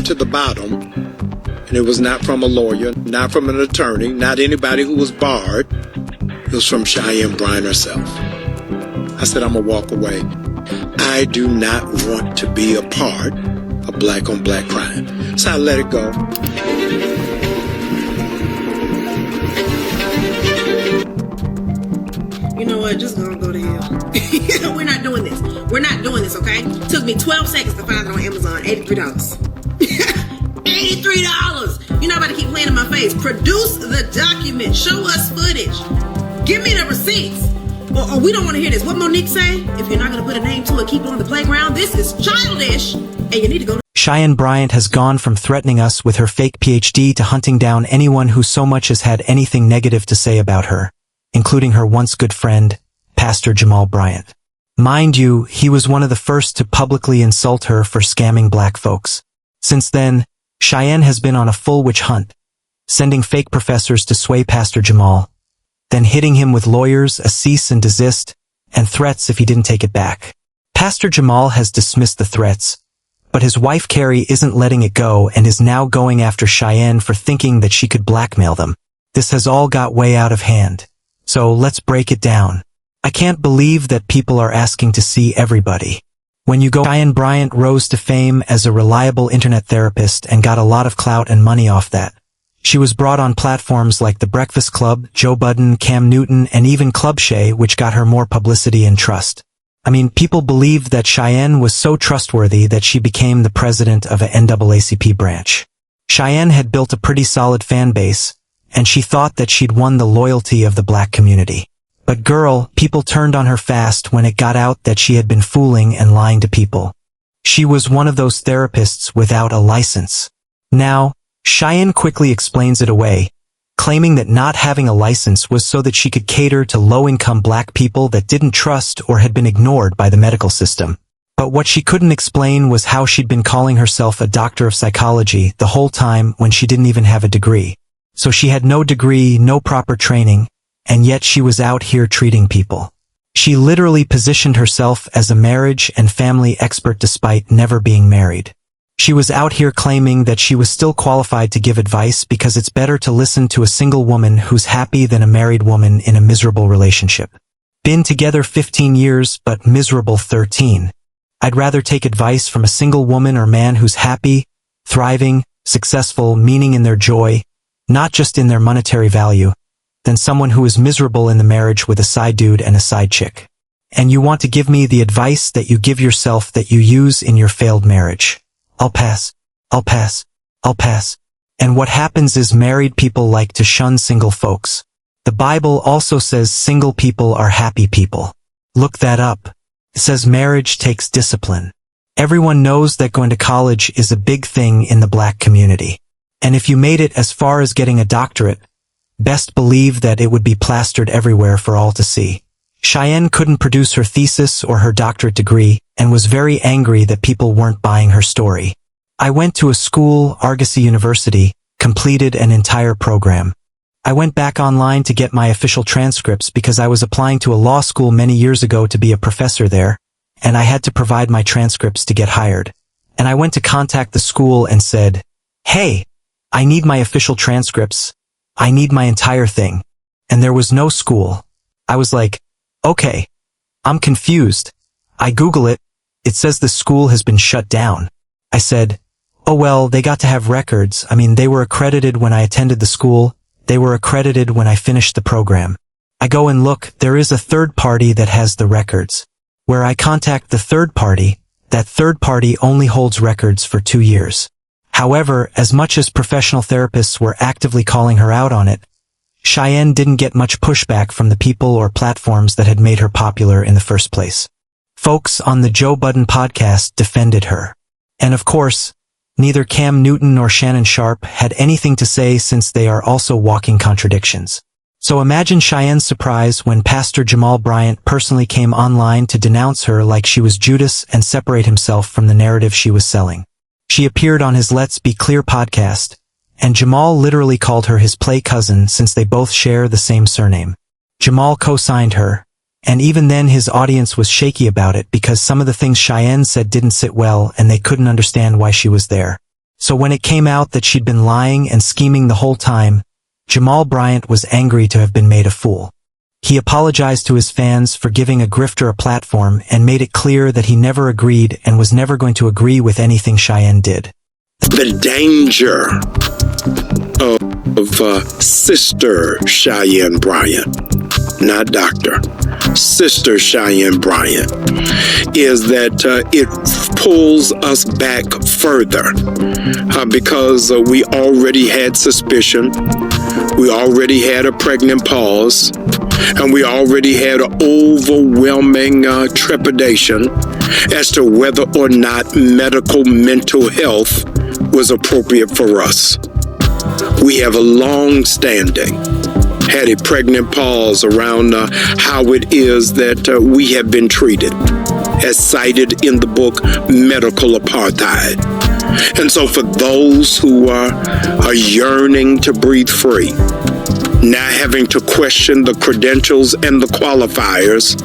to the bottom, and it was not from a lawyer, not from an attorney, not anybody who was barred. It was from Cheyenne Bryant herself. I said, I'm going to walk away. I do not want to be a part of black-on-black crime. So I let it go. You know what? Just gonna go to hell. We're not doing this. We're not doing this, okay? Took me 12 seconds to find it on Amazon. $83. $83! You're not about to keep playing in my face. Produce the document. Show us footage. Give me the receipts. Or we don't want to hear this. What Monique say? If you're not going to put a name to it, keep it on the playground. This is childish, and you need to go to... Cheyenne Bryant has gone from threatening us with her fake PhD to hunting down anyone who so much as had anything negative to say about her, including her once good friend, Pastor Jamal Bryant. Mind you, he was one of the first to publicly insult her for scamming black folks. Since then, Cheyenne has been on a full witch hunt, sending fake professors to sway Pastor Jamal, then hitting him with lawyers, a cease and desist, and threats if he didn't take it back. Pastor Jamal has dismissed the threats, but his wife Karri isn't letting it go and is now going after Cheyenne for thinking that she could blackmail them. This has all got way out of hand. So let's break it down. I can't believe that people are asking to see everybody. When you go, Cheyenne Bryant rose to fame as a reliable internet therapist and got a lot of clout and money off that. She was brought on platforms like The Breakfast Club, Joe Budden, Cam Newton, and even Club Shay, which got her more publicity and trust. I mean, people believed that Cheyenne was so trustworthy that she became the president of a NAACP branch. Cheyenne had built a pretty solid fan base, and she thought that she'd won the loyalty of the black community. But girl, people turned on her fast when it got out that she had been fooling and lying to people. She was one of those therapists without a license. Now, Cheyenne quickly explains it away, claiming that not having a license was so that she could cater to low-income black people that didn't trust or had been ignored by the medical system. But what she couldn't explain was how she'd been calling herself a doctor of psychology the whole time when she didn't even have a degree. So she had no degree, no proper training, and yet she was out here treating people. She literally positioned herself as a marriage and family expert despite never being married. She was out here claiming that she was still qualified to give advice because it's better to listen to a single woman who's happy than a married woman in a miserable relationship. Been together 15 years, but miserable 13. I'd rather take advice from a single woman or man who's happy, thriving, successful, meaning in their joy, not just in their monetary value, than someone who is miserable in the marriage with a side dude and a side chick. And you want to give me the advice that you give yourself that you use in your failed marriage. I'll pass. I'll pass. I'll pass. And what happens is married people like to shun single folks. The Bible also says single people are happy people. Look that up. It says marriage takes discipline. Everyone knows that going to college is a big thing in the black community. And if you made it as far as getting a doctorate, best believe that it would be plastered everywhere for all to see. Cheyenne couldn't produce her thesis or her doctorate degree and was very angry that people weren't buying her story. I went to a school, Argosy University, completed an entire program. I went back online to get my official transcripts because I was applying to a law school many years ago to be a professor there, and I had to provide my transcripts to get hired. And I went to contact the school and said, "Hey, I need my official transcripts. I need my entire thing." And there was no school. I was like, okay, I'm confused. I Google it. It says the school has been shut down. I said, oh well, they got to have records. I mean, they were accredited when I attended the school. They were accredited when I finished the program. I go and look, there is a third party that has the records. Where I contact the third party, that third party only holds records for 2 years. However, as much as professional therapists were actively calling her out on it, Cheyenne didn't get much pushback from the people or platforms that had made her popular in the first place. Folks on the Joe Budden podcast defended her. And of course, neither Cam Newton nor Shannon Sharpe had anything to say since they are also walking contradictions. So imagine Cheyenne's surprise when Pastor Jamal Bryant personally came online to denounce her like she was Judas and separate himself from the narrative she was selling. She appeared on his Let's Be Clear podcast, and Jamal literally called her his play cousin since they both share the same surname. Jamal co-signed her, and even then his audience was shaky about it because some of the things Cheyenne said didn't sit well and they couldn't understand why she was there. So when it came out that she'd been lying and scheming the whole time, Jamal Bryant was angry to have been made a fool. He apologized to his fans for giving a grifter a platform and made it clear that he never agreed and was never going to agree with anything Cheyenne did. The danger of Sister Cheyenne Bryant, not Dr. Sister Cheyenne Bryant, is that it pulls us back further because we already had suspicion, we already had a pregnant pause, and we already had an overwhelming trepidation as to whether or not medical mental health was appropriate for us. We have a long-standing, had a pregnant pause around how it is that we have been treated, as cited in the book Medical Apartheid. And so for those who are yearning to breathe free, now having to question the credentials and the qualifiers,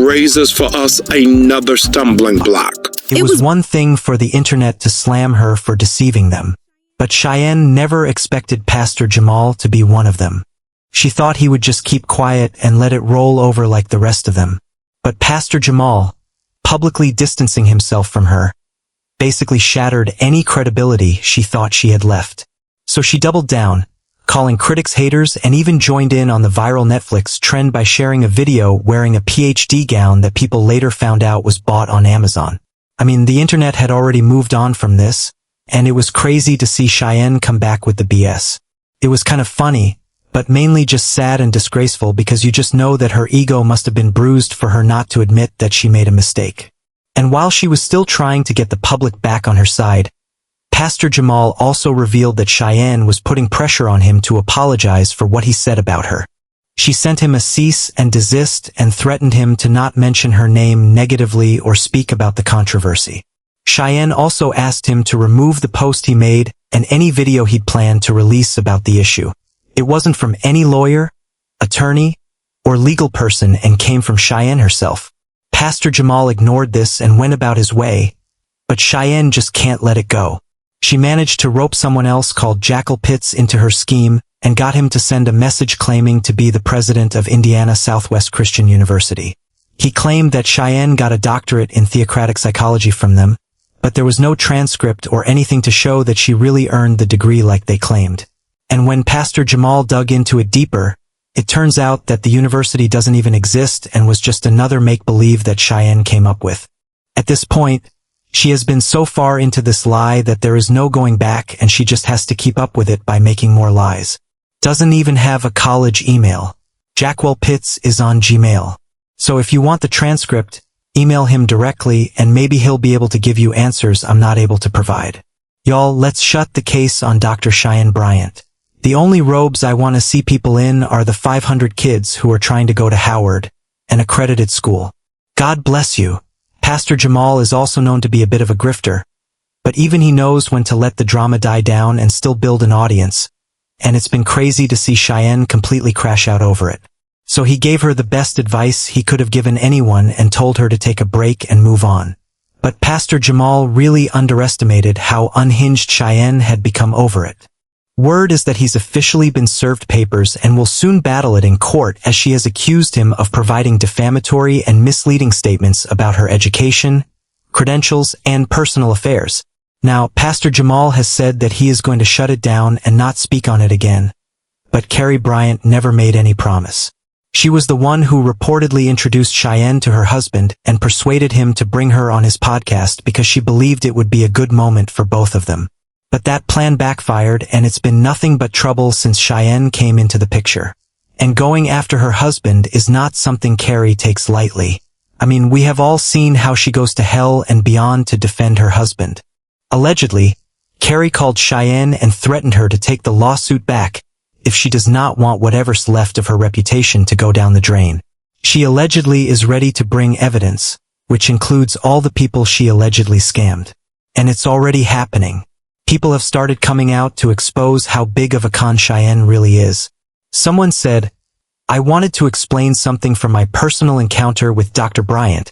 raises for us another stumbling block. It was one thing for the internet to slam her for deceiving them, but Cheyenne never expected Pastor Jamal to be one of them. She thought he would just keep quiet and let it roll over like the rest of them. But Pastor Jamal, publicly distancing himself from her, basically shattered any credibility she thought she had left. So she doubled down, calling critics haters, and even joined in on the viral Netflix trend by sharing a video wearing a PhD gown that people later found out was bought on Amazon. I mean, the internet had already moved on from this, and it was crazy to see Cheyenne come back with the BS. It was kind of funny, but mainly just sad and disgraceful because you just know that her ego must have been bruised for her not to admit that she made a mistake. And while she was still trying to get the public back on her side, Pastor Jamal also revealed that Cheyenne was putting pressure on him to apologize for what he said about her. She sent him a cease and desist and threatened him to not mention her name negatively or speak about the controversy. Cheyenne also asked him to remove the post he made and any video he'd planned to release about the issue. It wasn't from any lawyer, attorney, or legal person and came from Cheyenne herself. Pastor Jamal ignored this and went about his way, but Cheyenne just can't let it go. She managed to rope someone else called Jackal Pitts into her scheme and got him to send a message claiming to be the president of Indiana Southwest Christian University. He claimed that Cheyenne got a doctorate in theocratic psychology from them, but there was no transcript or anything to show that she really earned the degree like they claimed. And when Pastor Jamal dug into it deeper, it turns out that the university doesn't even exist and was just another make-believe that Cheyenne came up with. At this point, she has been so far into this lie that there is no going back and she just has to keep up with it by making more lies. Doesn't even have a college email. Jackwell Pitts is on Gmail. So if you want the transcript, email him directly and maybe he'll be able to give you answers I'm not able to provide. Y'all, let's shut the case on Dr. Cheyenne Bryant. The only robes I want to see people in are the 500 kids who are trying to go to Howard, an accredited school. God bless you. Pastor Jamal is also known to be a bit of a grifter, but even he knows when to let the drama die down and still build an audience, and it's been crazy to see Cheyenne completely crash out over it. So he gave her the best advice he could have given anyone and told her to take a break and move on. But Pastor Jamal really underestimated how unhinged Cheyenne had become over it. Word is that he's officially been served papers and will soon battle it in court as she has accused him of providing defamatory and misleading statements about her education, credentials, and personal affairs. Now, Pastor Jamal has said that he is going to shut it down and not speak on it again. But Karri Bryant never made any promise. She was the one who reportedly introduced Cheyenne to her husband and persuaded him to bring her on his podcast because she believed it would be a good moment for both of them. But that plan backfired and it's been nothing but trouble since Cheyenne came into the picture. And going after her husband is not something Karri takes lightly. I mean, we have all seen how she goes to hell and beyond to defend her husband. Allegedly, Karri called Cheyenne and threatened her to take the lawsuit back if she does not want whatever's left of her reputation to go down the drain. She allegedly is ready to bring evidence, which includes all the people she allegedly scammed. And it's already happening. People have started coming out to expose how big of a con Cheyenne really is. Someone said, "I wanted to explain something from my personal encounter with Dr. Bryant,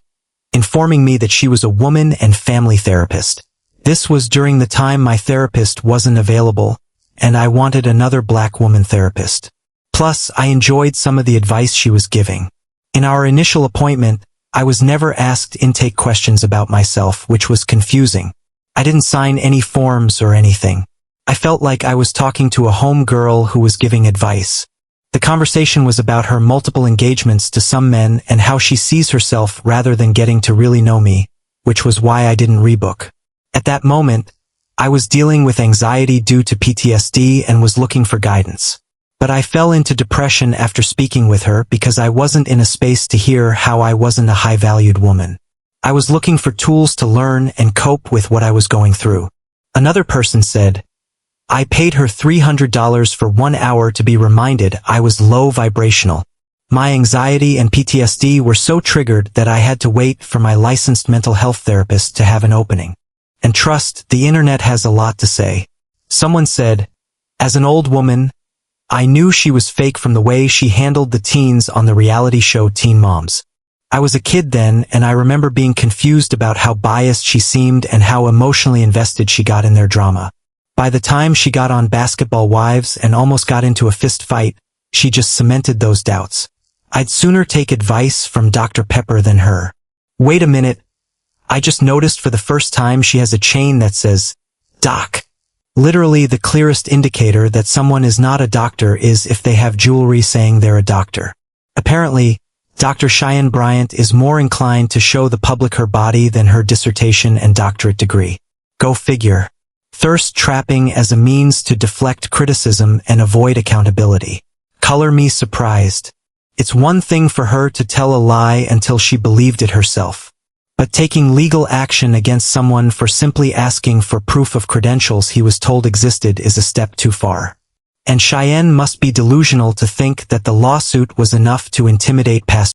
informing me that she was a woman and family therapist. This was during the time my therapist wasn't available, and I wanted another black woman therapist. Plus, I enjoyed some of the advice she was giving. In our initial appointment, I was never asked intake questions about myself, which was confusing. I didn't sign any forms or anything. I felt like I was talking to a home girl who was giving advice. The conversation was about her multiple engagements to some men and how she sees herself rather than getting to really know me, which was why I didn't rebook. At that moment, I was dealing with anxiety due to PTSD and was looking for guidance. But I fell into depression after speaking with her because I wasn't in a space to hear how I wasn't a high-valued woman. I was looking for tools to learn and cope with what I was going through. Another person said, I paid her $300 for 1 hour to be reminded I was low vibrational. My anxiety and PTSD were so triggered that I had to wait for my licensed mental health therapist to have an opening. And trust, the internet has a lot to say. Someone said, as an old woman, I knew she was fake from the way she handled the teens on the reality show Teen Moms. I was a kid then, and I remember being confused about how biased she seemed and how emotionally invested she got in their drama. By the time she got on Basketball Wives and almost got into a fist fight, she just cemented those doubts. I'd sooner take advice from Dr. Pepper than her. Wait a minute. I just noticed for the first time she has a chain that says, Doc. Literally the clearest indicator that someone is not a doctor is if they have jewelry saying they're a doctor. Apparently, Dr. Cheyenne Bryant is more inclined to show the public her body than her dissertation and doctorate degree. Go figure. Thirst trapping as a means to deflect criticism and avoid accountability. Color me surprised. It's one thing for her to tell a lie until she believed it herself. But taking legal action against someone for simply asking for proof of credentials he was told existed is a step too far. And Cheyenne must be delusional to think that the lawsuit was enough to intimidate Pastor